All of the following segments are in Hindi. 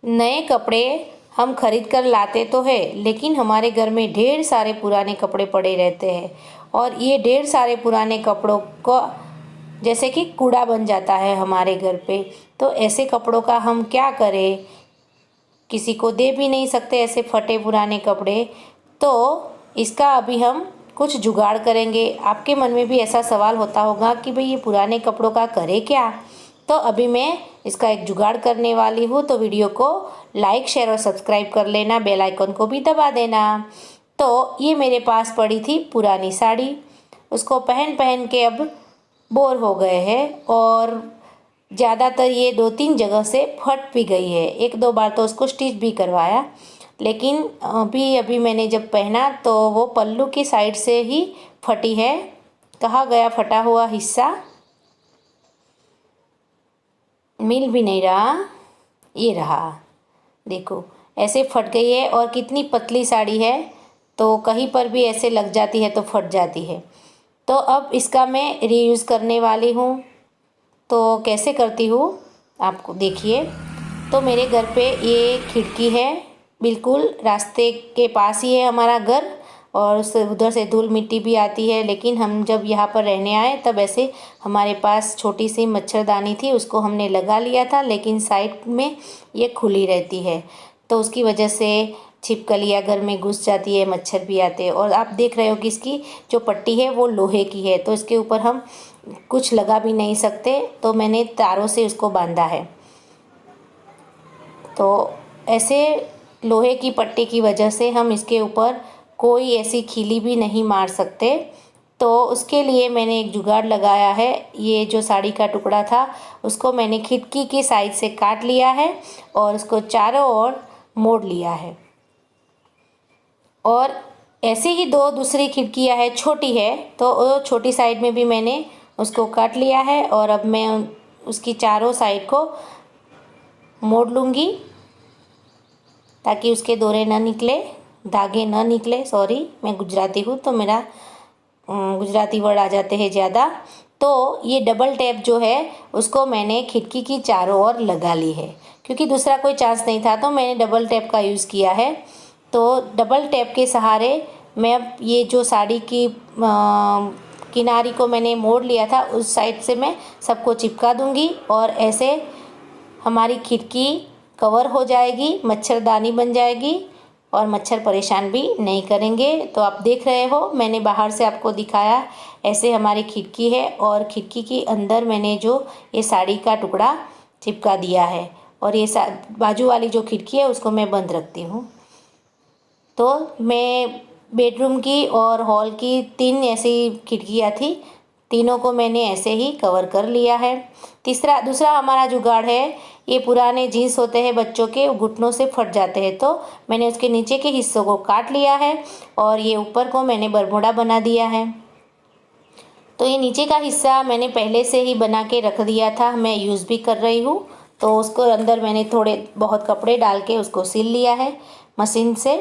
नए कपड़े हम खरीद कर लाते तो है, लेकिन हमारे घर में ढेर सारे पुराने कपड़े पड़े रहते हैं और ये ढेर सारे पुराने कपड़ों को जैसे कि कूड़ा बन जाता है हमारे घर पे। तो ऐसे कपड़ों का हम क्या करें? किसी को दे भी नहीं सकते ऐसे फटे पुराने कपड़े। तो इसका अभी हम कुछ जुगाड़ करेंगे। आपके मन में भी ऐसा सवाल होता होगा कि भाई ये पुराने कपड़ों का करें क्या? तो अभी मैं इसका एक जुगाड़ करने वाली हूँ, तो वीडियो को लाइक शेयर और सब्सक्राइब कर लेना, बेल आइकन को भी दबा देना। तो ये मेरे पास पड़ी थी पुरानी साड़ी, उसको पहन पहन के अब बोर हो गए हैं और ज़्यादातर ये 2-3 जगह से फट भी गई है। 1-2 बार तो उसको स्टिच भी करवाया, लेकिन अभी अभी मैंने जब पहना तो वो पल्लू की साइड से ही फटी है। कहाँ गया फटा हुआ हिस्सा? मिल भी नहीं रहा। ये रहा, देखो ऐसे फट गई है और कितनी पतली साड़ी है, तो कहीं पर भी ऐसे लग जाती है तो फट जाती है। तो अब इसका मैं रीयूज़ करने वाली हूँ। तो कैसे करती हूँ आपको देखिए। तो मेरे घर पे ये खिड़की है, बिल्कुल रास्ते के पास ही है हमारा घर, और उससे उधर से धूल मिट्टी भी आती है। लेकिन हम जब यहाँ पर रहने आए तब ऐसे हमारे पास छोटी सी मच्छरदानी थी, उसको हमने लगा लिया था, लेकिन साइड में ये खुली रहती है तो उसकी वजह से छिपकलियाँ घर में घुस जाती है, मच्छर भी आते हैं। और आप देख रहे हो कि इसकी जो पट्टी है वो लोहे की है, तो इसके ऊपर हम कुछ लगा भी नहीं सकते, तो मैंने तारों से उसको बांधा है। तो ऐसे लोहे की पट्टी की वजह से हम इसके ऊपर कोई ऐसी खीली भी नहीं मार सकते। तो उसके लिए मैंने एक जुगाड़ लगाया है। ये जो साड़ी का टुकड़ा था उसको मैंने खिड़की की साइड से काट लिया है और उसको चारों ओर मोड़ लिया है। और ऐसे ही दो दूसरी खिड़कियां है, छोटी है, तो वो छोटी साइड में भी मैंने उसको काट लिया है और अब मैं उसकी चारों साइड को मोड़ लूँगी ताकि उसके डोरे ना निकले, धागे ना निकले। सॉरी, मैं गुजराती हूँ तो मेरा गुजराती वर्ड आ जाते हैं ज़्यादा। तो ये डबल टैप जो है उसको मैंने खिड़की की चारों ओर लगा ली है, क्योंकि दूसरा कोई चांस नहीं था तो मैंने डबल टैप का यूज़ किया है। तो डबल टैप के सहारे मैं अब ये जो साड़ी की किनारी को मैंने मोड़ लिया था उस साइड से मैं सबको चिपका दूंगी और ऐसे हमारी खिड़की कवर हो जाएगी, मच्छरदानी बन जाएगी और मच्छर परेशान भी नहीं करेंगे। तो आप देख रहे हो, मैंने बाहर से आपको दिखाया ऐसे हमारी खिड़की है और खिड़की के अंदर मैंने जो ये साड़ी का टुकड़ा चिपका दिया है और ये बाजू वाली जो खिड़की है उसको मैं बंद रखती हूँ। तो मैं बेडरूम की और हॉल की 3 ऐसी खिड़कियाँ थी, तीनों को मैंने ऐसे ही कवर कर लिया है। दूसरा हमारा जुगाड़ है, ये पुराने जीन्स होते हैं बच्चों के, घुटनों से फट जाते हैं, तो मैंने उसके नीचे के हिस्सों को काट लिया है और ये ऊपर को मैंने बरमूडा बना दिया है। तो ये नीचे का हिस्सा मैंने पहले से ही बना के रख दिया था, मैं यूज़ भी कर रही हूँ। तो उसको अंदर मैंने थोड़े बहुत कपड़े डाल के उसको सिल लिया है मशीन से।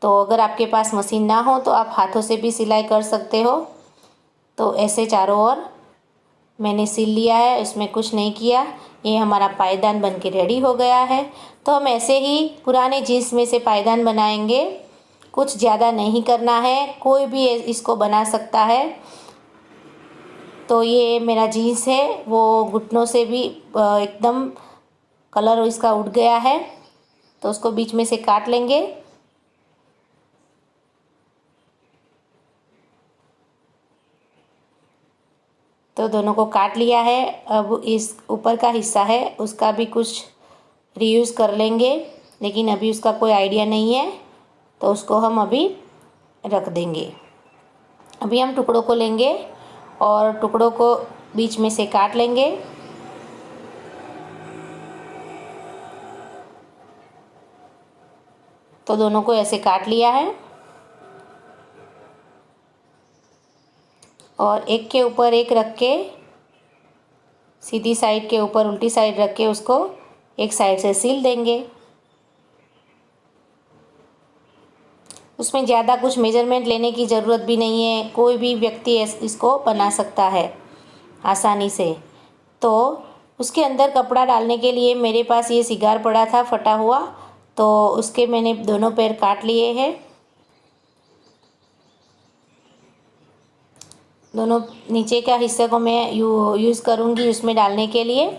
तो अगर आपके पास मशीन ना हो तो आप हाथों से भी सिलाई कर सकते हो। तो ऐसे चारों ओर मैंने सिल लिया है, इसमें कुछ नहीं किया। ये हमारा पायदान बन के रेडी हो गया है। तो हम ऐसे ही पुराने जीन्स में से पायदान बनाएंगे, कुछ ज़्यादा नहीं करना है, कोई भी इसको बना सकता है। तो ये मेरा जीन्स है वो घुटनों से भी एकदम कलर इसका उड़ गया है, तो उसको बीच में से काट लेंगे। तो दोनों को काट लिया है। अब इस ऊपर का हिस्सा है उसका भी कुछ रीयूज़ कर लेंगे, लेकिन अभी उसका कोई आइडिया नहीं है तो उसको हम अभी रख देंगे। अभी हम टुकड़ों को लेंगे और टुकड़ों को बीच में से काट लेंगे। तो दोनों को ऐसे काट लिया है और एक के ऊपर एक रख के, सीधी साइड के ऊपर उल्टी साइड रख के उसको एक साइड से सील देंगे। उसमें ज़्यादा कुछ मेजरमेंट लेने की ज़रूरत भी नहीं है, कोई भी व्यक्ति इसको बना सकता है आसानी से। तो उसके अंदर कपड़ा डालने के लिए मेरे पास ये सिगार पड़ा था फटा हुआ, तो उसके मैंने दोनों पैर काट लिए हैं। दोनों नीचे का हिस्से को मैं यूज़ करूँगी उसमें डालने के लिए।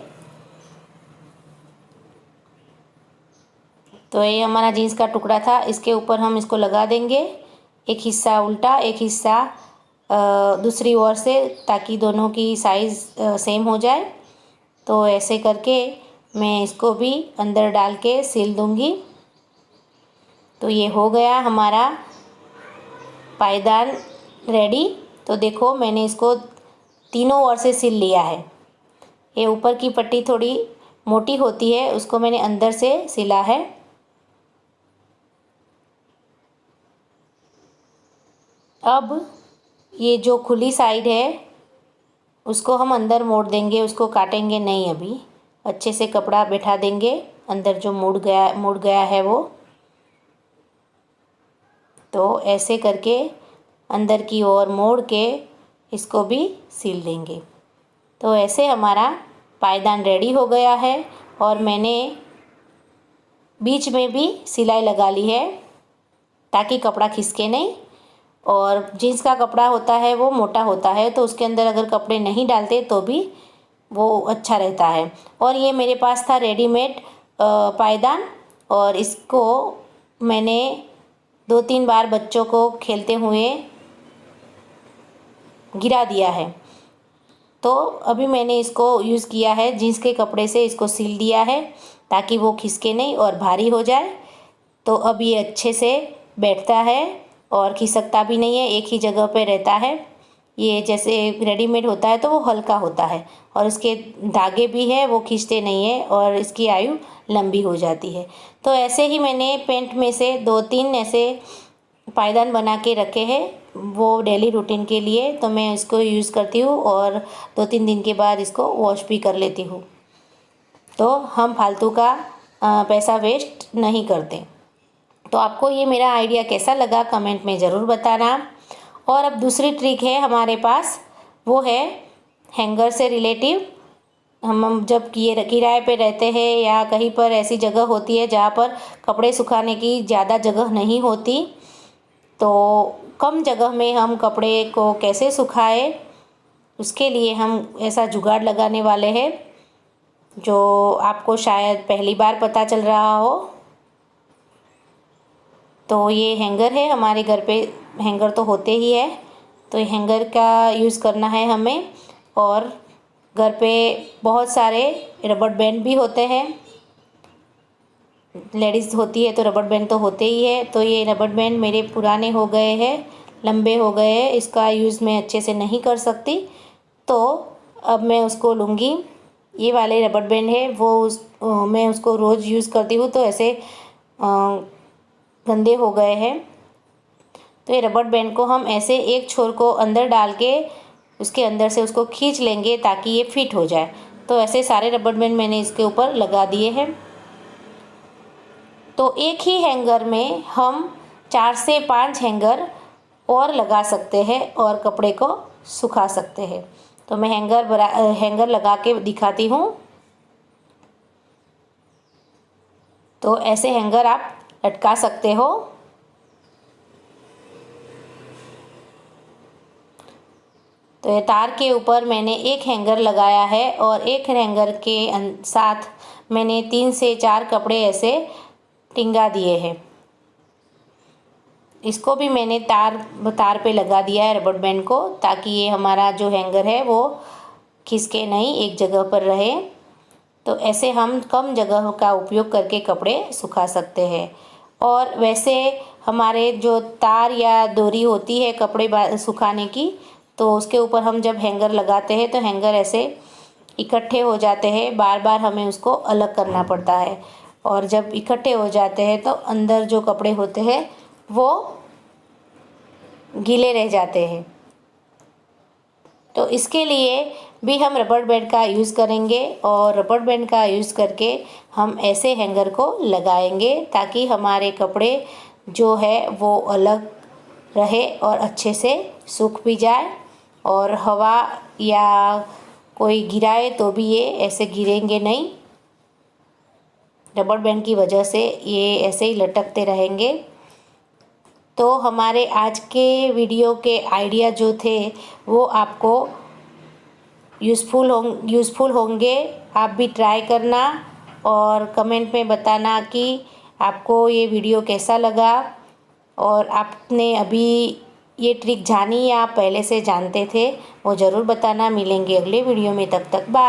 तो ये हमारा जीन्स का टुकड़ा था, इसके ऊपर हम इसको लगा देंगे, एक हिस्सा उल्टा एक हिस्सा दूसरी ओर से, ताकि दोनों की साइज़ सेम हो जाए। तो ऐसे करके मैं इसको भी अंदर डाल के सिल दूँगी। तो ये हो गया हमारा पायदान रेडी। तो देखो मैंने इसको तीनों ओर से सिल लिया है। ये ऊपर की पट्टी थोड़ी मोटी होती है, उसको मैंने अंदर से सिला है। अब ये जो खुली साइड है उसको हम अंदर मोड़ देंगे, उसको काटेंगे नहीं, अभी अच्छे से कपड़ा बैठा देंगे अंदर जो मुड़ गया है वो। तो ऐसे करके अंदर की ओर मोड़ के इसको भी सिल देंगे। तो ऐसे हमारा पायदान रेडी हो गया है। और मैंने बीच में भी सिलाई लगा ली है ताकि कपड़ा खिसके नहीं। और जीन्स का कपड़ा होता है वो मोटा होता है, तो उसके अंदर अगर कपड़े नहीं डालते तो भी वो अच्छा रहता है। और ये मेरे पास था रेडीमेड पायदान, और इसको मैंने 2-3 बार बच्चों को खेलते हुए गिरा दिया है। तो अभी मैंने इसको यूज़ किया है, जीन्स के कपड़े से इसको सिल दिया है ताकि वो खिसके नहीं और भारी हो जाए। तो अब ये अच्छे से बैठता है और खिसकता भी नहीं है, एक ही जगह पे रहता है। ये जैसे रेडीमेड होता है तो वो हल्का होता है, और इसके धागे भी है वो खींचते नहीं है, और इसकी आयु लंबी हो जाती है। तो ऐसे ही मैंने पेंट में से 2-3 ऐसे पायदान बना के रखे हैं, वो डेली रूटीन के लिए। तो मैं इसको यूज़ करती हूँ और 2-3 दिन के बाद इसको वॉश भी कर लेती हूँ। तो हम फालतू का पैसा वेस्ट नहीं करते। तो आपको ये मेरा आइडिया कैसा लगा कमेंट में ज़रूर बताना। और अब दूसरी ट्रिक है हमारे पास, वो है हैंगर से रिलेटिव। हम जब किराए पे रहते हैं या कहीं पर ऐसी जगह होती है जहाँ पर कपड़े सुखाने की ज़्यादा जगह नहीं होती, तो कम जगह में हम कपड़े को कैसे सुखाए, उसके लिए हम ऐसा जुगाड़ लगाने वाले हैं जो आपको शायद पहली बार पता चल रहा हो। तो ये हैंगर है, हमारे घर पे हैंगर तो होते ही है, तो हैंगर का यूज़ करना है हमें। और घर पे बहुत सारे रबड़ बैंड भी होते हैं, लेडीज़ होती है तो रबड़ बैंड तो होते ही है। तो ये रबड़ बैंड मेरे पुराने हो गए हैं, लंबे हो गए हैं, इसका यूज़ मैं अच्छे से नहीं कर सकती। तो अब मैं उसको लूँगी, ये वाले रबड़ बैंड है वो मैं उसको रोज़ यूज़ करती हूँ, तो ऐसे गंदे हो गए हैं। तो ये रबड़ बैंड को हम ऐसे एक छोर को अंदर डाल के उसके अंदर से उसको खींच लेंगे ताकि ये फिट हो जाए। तो ऐसे सारे रबड़ बैंड मैंने इसके ऊपर लगा दिए हैं। तो एक ही हैंगर में हम 4 से 5 हैंगर और लगा सकते हैं और कपड़े को सुखा सकते हैं। तो मैं हैंगर लगा के दिखाती हूँ। तो ऐसे हैंगर आप लटका सकते हो। तो ये तार के ऊपर मैंने एक हैंगर लगाया है, और एक हैंगर के साथ मैंने 3 से 4 कपड़े ऐसे टिंगा दिए हैं। इसको भी मैंने तार पे लगा दिया है रबड़ बैंड को, ताकि ये हमारा जो हैंगर है वो खिसके नहीं, एक जगह पर रहे। तो ऐसे हम कम जगह का उपयोग करके कपड़े सुखा सकते हैं। और वैसे हमारे जो तार या डोरी होती है कपड़े सुखाने की, तो उसके ऊपर हम जब हैंगर लगाते हैं तो हैंगर ऐसे इकट्ठे हो जाते हैं, बार बार हमें उसको अलग करना पड़ता है। और जब इकट्ठे हो जाते हैं तो अंदर जो कपड़े होते हैं वो गीले रह जाते हैं। तो इसके लिए भी हम रबड़ बैंड का यूज़ करेंगे, और रबड़ बैंड का यूज़ करके हम ऐसे हैंगर को लगाएंगे ताकि हमारे कपड़े जो है वो अलग रहे और अच्छे से सूख भी जाए, और हवा या कोई गिराए तो भी ये ऐसे गिरेंगे नहीं। रबर बैंड की वजह से ये ऐसे ही लटकते रहेंगे। तो हमारे आज के वीडियो के आइडिया जो थे वो आपको यूज़फुल होंगे। आप भी ट्राई करना और कमेंट में बताना कि आपको ये वीडियो कैसा लगा और आपने अभी ये ट्रिक जानी या आप पहले से जानते थे, वो ज़रूर बताना। मिलेंगे अगले वीडियो में, तब तक बाय।